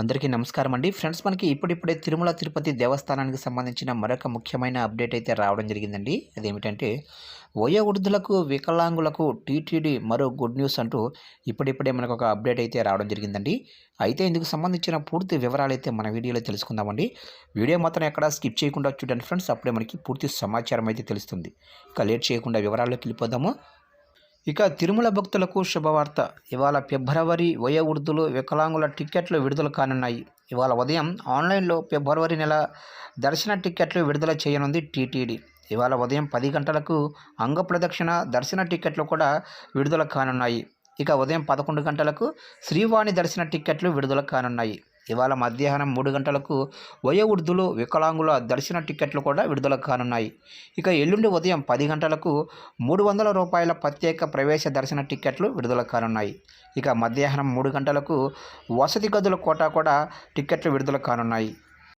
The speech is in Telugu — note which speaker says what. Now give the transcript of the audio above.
Speaker 1: అందరికీ నమస్కారం అండి. ఫ్రెండ్స్, మనకి ఇప్పుడిప్పుడే తిరుమల తిరుపతి దేవస్థానానికి సంబంధించిన మరొక ముఖ్యమైన అప్డేట్ అయితే రావడం జరిగిందండి. అదేమిటంటే వయోవృద్ధులకు, వికలాంగులకు టీటీడీ మరో గుడ్ న్యూస్ అంటూ ఇప్పుడిప్పుడే మనకొక అప్డేట్ అయితే రావడం జరిగిందండి. అయితే ఇందుకు సంబంధించిన పూర్తి వివరాలైతే మన వీడియోలో తెలుసుకుందామండి. వీడియో మొత్తం ఎక్కడా స్కిప్ చేయకుండా చూడండి ఫ్రెండ్స్. అప్పుడే మనకి పూర్తి సమాచారం అయితే తెలుస్తుంది. ఇక లేట్ చేయకుండా వివరాల్లోకి వెళ్ళిపోదాము. ఇక తిరుమల భక్తులకు శుభవార్త. ఇవాళ ఫిబ్రవరి వయోవృద్ధులు, వికలాంగుల టిక్కెట్లు విడుదల కానున్నాయి. ఇవాళ ఉదయం ఆన్లైన్లో ఫిబ్రవరి నెల దర్శన టిక్కెట్లు విడుదల చేయనుంది టీటీడీ. ఇవాళ ఉదయం 10 గంటలకు అంగప్రదక్షిణ దర్శన టిక్కెట్లు కూడా విడుదల కానున్నాయి. ఇక ఉదయం 11 గంటలకు శ్రీవాణి దర్శన టిక్కెట్లు విడుదల కానున్నాయి. ఇవాళ మధ్యాహ్నం 3 గంటలకు వయోవృద్ధులు, వికలాంగుల దర్శన టిక్కెట్లు కూడా విడుదల కానున్నాయి. ఇక ఎల్లుండి ఉదయం 10 గంటలకు రూ. 300 ప్రత్యేక ప్రవేశ దర్శన టిక్కెట్లు విడుదల కానున్నాయి. ఇక మధ్యాహ్నం 3 గంటలకు వసతి గదుల కోటా కూడా టిక్కెట్లు విడుదల కానున్నాయి.